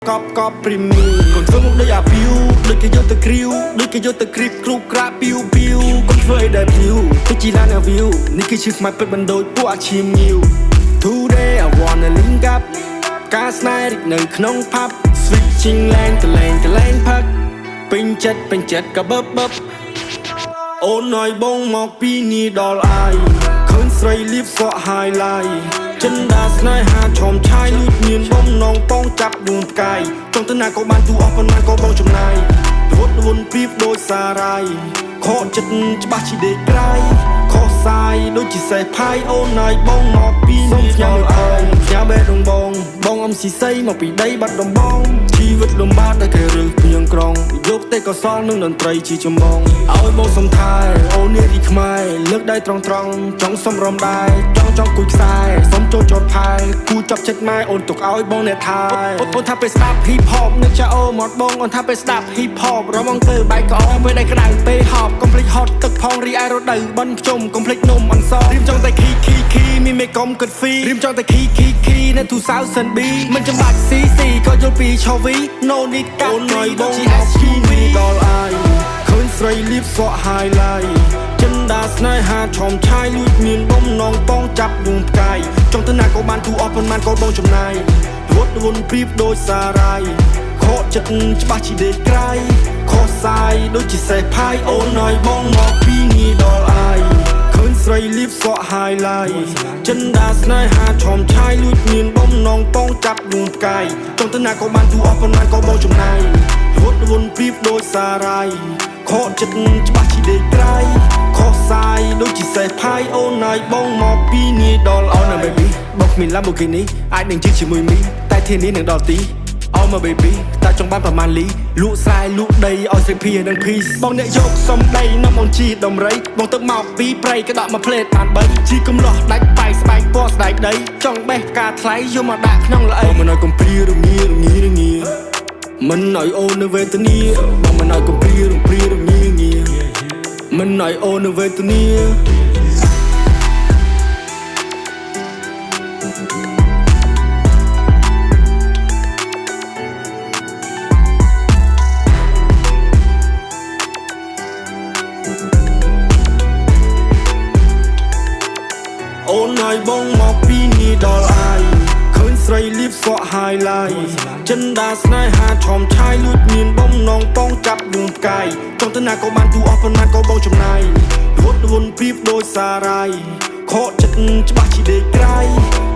កប់ព្រីមីកូនធ្វើមុខដូចអាភីវដូចគេយកទៅគ្រីវដូចគេយកទៅគ្រីបគ្រូក្រាពីវកូនធ្វើអីដែលភីវទៅជីឡានអាវីវនេះគឺឈឺស្មាច់ពិតមិនដូចពួកអាឈាមងាវ Today I wanna link up ការស្នេហ៍រីកនៅក្នុង pub switching lane ទៅ lane ផឹកពេញចិត្តក៏បបអូនឲ្យបងមកពីនេះដល់អាយឃើញស្រីលៀបសក់ highlight ចិនដាស្នេហាឆោមឆាយលួចមានបំណងប៉ងចាប់ដួងផ្កាយចង់ទៅណាក៏បានទូអស់ប៉ុន្មានក៏បងចំណាយរត់វន់ពីបដូចសារាយខកចិត្តច្បាស់ជីដេកក្រៃខុសសាយដូចជាសេះផាយអូនឲ្យបងមកពីនេះដល់អាយផ្ញើបេះដូងបងអំស៊ីស័យមកពីដីបាត់ដំបងជីវិតលំបាកដែលគេរើសពីងក្រុងយកទេក៏សល់នឹងតន្ត្រីជាចម្បងឲ្យបងសំថែអូននារីខ្មែរលើកដៃត្រង់ចង់សំរំដែរចង់គួយខ្សែសុំចូលចតផែគូចាប់ចិត្តម៉ែអូនទុកឲ្យបងអ្នកថែអូនថាពេលស្ដាប់ hip hop នៅចាអូមកបងអូនថាពេលស្ដាប់ hip hop រមងទៅបែកក្អមពេលដែលក្តៅពេលហប់កុំភ្លេចហត់ទឹកផងរីឯរដូវបិណ្ឌខ្ជុំកុំភ្លេចនំអន្សមរៀមចង់តែខីមានមេកុំគិតហ្វីរៀមចង់តែខីនៅ2000 B មិនចាំបាច់ CC ក៏យល់ពីឆវី No need កាត់អូនឲ្យបង GSTV ដល់អាយឃើញស្រីលៀបសក់ highlight ចិនដាស្នេហាឆោមឆាយលួចមានបំណងប៉ងចាប់ដួងផ្កាយចង់ទៅណាក៏បានទូអស់ប៉ុន្មានក៏បងចំណាយរត់វន់ព្រៀបដូចសារាយខកចិត្តច្បាស់ជីដេកក្រៃខុសសាយដូចជាសេះផាយអូនឲ្យបងមកពីនេះដល់អាយឃើញស្រីលៀបសក់ highlight ចិនដាស្នេហាឆោមឆាយលួចមានបំណងប៉ងចាប់ដួងផ្កាយចង់ទៅណាក៏បានទូអស់ប៉ុន្មានក៏បងចំណាយរត់វន់ព្រៀបដូចសារាយខកចិត្តច្បាស់ជីដេកក្រៃខុសសាយដូចជាសេះផាយអូនឲ្យបងមកពីនេះដល់អូនណា baby បងគ្មាន Lamborghini អាចនឹងជិះជាមួយមីតែធានានឹងដល់ទីអូមក baby តែចង់បានប្រមាណលីលក់ស្រែលក់ដីឲ្យស្រីភីនិង peace បងអ្នកយកសំដីនាំបងជីដំរីបងទៅមកពីព្រៃក៏ដកមកផ្លេតបានបីជីកំលោះដាច់បែកស្បែកពណ៌ស្បែកដីចង់បេះផ្កាថ្លៃយកមកដាក់ក្នុងល្អីមិនឲ្យកំព្រារងាមិនឲ្យអូននៅវេទនាបងមិនឲ្យកំព្រារងាមិនឲ្យអូននៅវេទនាអូនឲ្យបងមកពីនេះដល់អាយឃើញស្រីលៀបសក់ highlight ចិនដាស្នេហាឆោមឆាយលួចមានបំណងប៉ងចាប់ដួងផ្កាយចង់ទៅណាក៏បានទូអស់ប៉ុន្មានក៏បងចំណាយរត់វន់ព្រៀបដូចសារាយខកចិត្តច្បាស់ជីដេកក្រៃ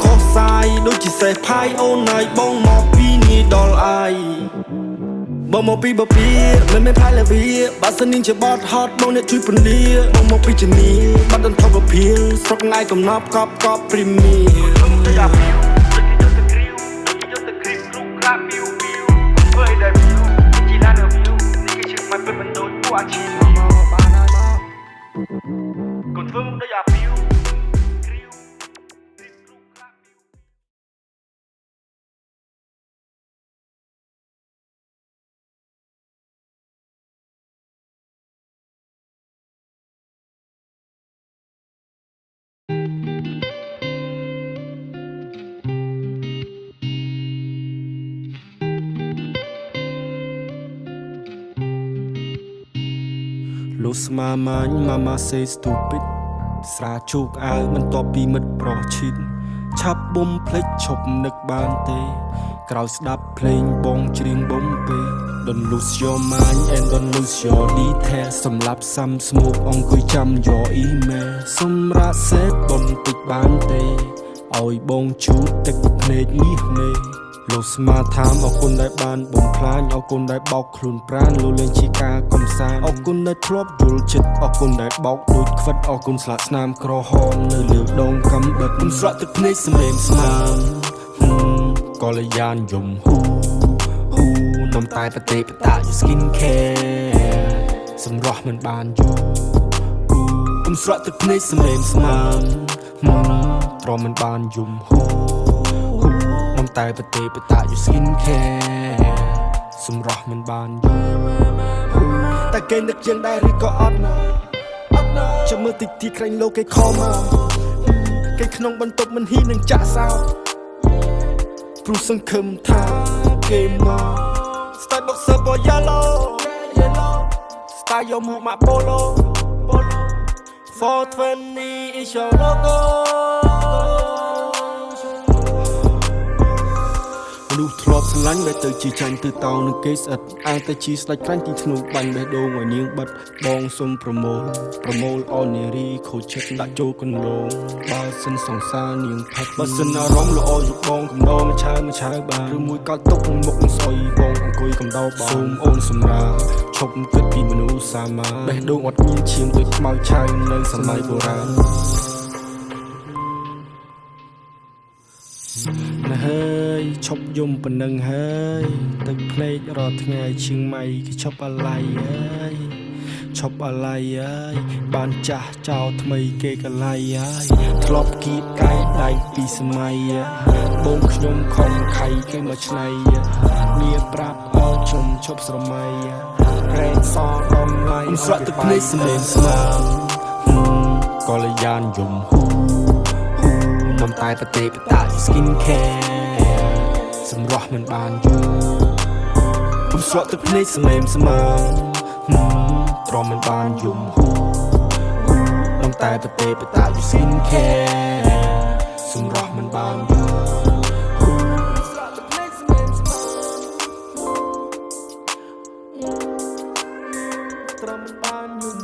ខុសសាយដូចជាសេះផាយអូនឲ្យបងមកពីនេះដល់អាយបងមកពីបពីមិនផាយលាវីបាសនីជាបតហត់បងអ្នកជួយពន្លាបងមកពីជនីបាត់ដន្ថប់ពៀលស្រុកងាយកំណប់កប់ព្រីមីធ្វើឲ្យដែលវីវជីឡានវីវនេះគេឈឺមិនពិតមិនដូចពួកអាឈីមមកបានហើយកូនធ្វើមុខដូចអាភីវលុះស្មាមាញ់ Mama say stupid ស្រាជោគអាវមិនតបពីមិត្តប្រុសឈិតឆាប់បំភ្លេចឈប់នឹកបានទេក្រោយស្ដាប់ភ្លេងបងច្រៀងបំពេ Don't lose your mind and don't lose your detail សម្រាប់សាំស្មោកអង្គុយចាំ your email សម្រាប់សេពបន្តិចបានទេឲ្យបងជូតទឹកភ្នែកនេះមេលោកស្មាថាមអរគុណដែលបានបំផ្លាញអរគុណដែលបោកខ្លួនប្រាណលោកលេងជាការកំសាន្តអរគុណដែលធ្លាប់យល់ចិត្តអរគុណដែលបោកដូចខ្វិតអរគុណស្លាកស្នាមក្រហមនៅលើដងកំបិតខ្ញុំស្រក់ទឹកភ្នែកសម្លេងស្មាមកល្យានយំហ៊ូនំតែប្រទេបតា you skin care សម្រស់មិនបានយូរខ្ញុំស្រក់ទឹកភ្នែកសម្លេងស្មាមទ្រាំមិនបានយំហ៊ូតែប្រទេបតា you skin care សម្រស់មិនបានយូរតែគេនឹកជាងដែរឬក៏អត់ចាំមើលតិចទីក្រែងលោកគេខំមកគេក្នុងបន្ទប់មិនហ៊ីនឹងចាក់សោព្រោះសង្ឃឹមថា game on style boxer boy yellow style your move my polo 420 is your logo មនុស្សធ្លាប់ស្រឡាញ់បែរទៅជាចាញ់ទៅតោនឹងគេស្អិតអាងតែជាស្ដេចខ្លាញ់ទីធ្នូបាញ់បេះដូងឲ្យនាងបិទបងសុំប្រមូលអននារីខូចចិត្តដាក់ចូលកន្លងបើសិនសង្សារនាងផាត់បើសិនអារម្មណ៍ល្អយកបងកំណងឆើបានឬមួយកោតទុកមុខនឹងស្អុយបងអង្គុយកំដៅបងសូមអូនសម្រាឈប់គិតពីមនុស្សសាមញ្ញបេះដូងអត់មានឈាមដូចខ្មៅឆៅនៅសម័យបុរាណណាហើយឈប់យំប៉ុណ្ណឹងហើយទឹកភ្នែករាល់ថ្ងៃឈៀងម៉ៃគេឈប់អាឡ័យហើយឈប់អាឡ័យហើយបានចាស់ចោលថ្មីគេកលៃហើយធ្លាប់គៀបកាយដៃពីសម័យបងខ្ញុំខំខៃគេមកឆ្នៃងារប្រាប់ឲ្យជុំឈប់ស្រមៃរែងសដំឡៃស្រក់ទឹកភ្នែកស្មែស្មាកលយានយំនំតែប្រទេសបតា skin care សម្រស់មិនបានយូរខ្ញុំស្រក់ទឹកភ្នែកស្មែស្មាទ្រាំមិនបានយំនំតែប្រទេសបតា skin care សម្រស់មិនបានយូរទ្រាំមិនបានយំ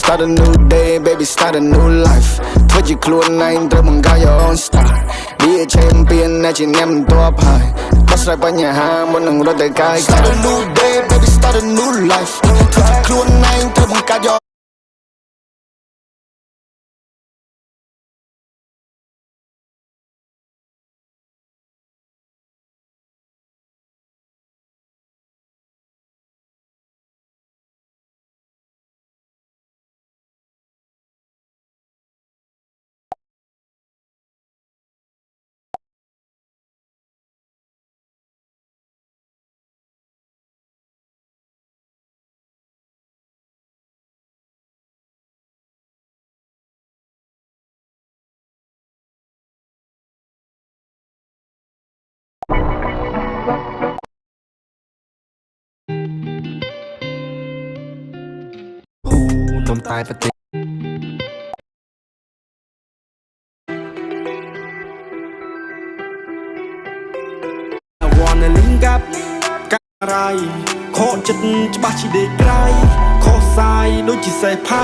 Start a new day, baby, start a new life ធ្វើជាខ្លួនឯងត្រូវបង្កើត your own style Be a champion ដែលជាអ្នកមិនទាប់ហើយដោះស្រាយបញ្ហាមុននឹងរត់ទៅកាយ Start a new day, baby, start a new life ធ្វើជាខ្លួនឯងត្រូវបង្កើត yourនំតែប្រទេសwanna link up ការ៉ៃខកចិត្តច្បាស់ជាដេកក្រៃខុសសាយដូចជាសេះផា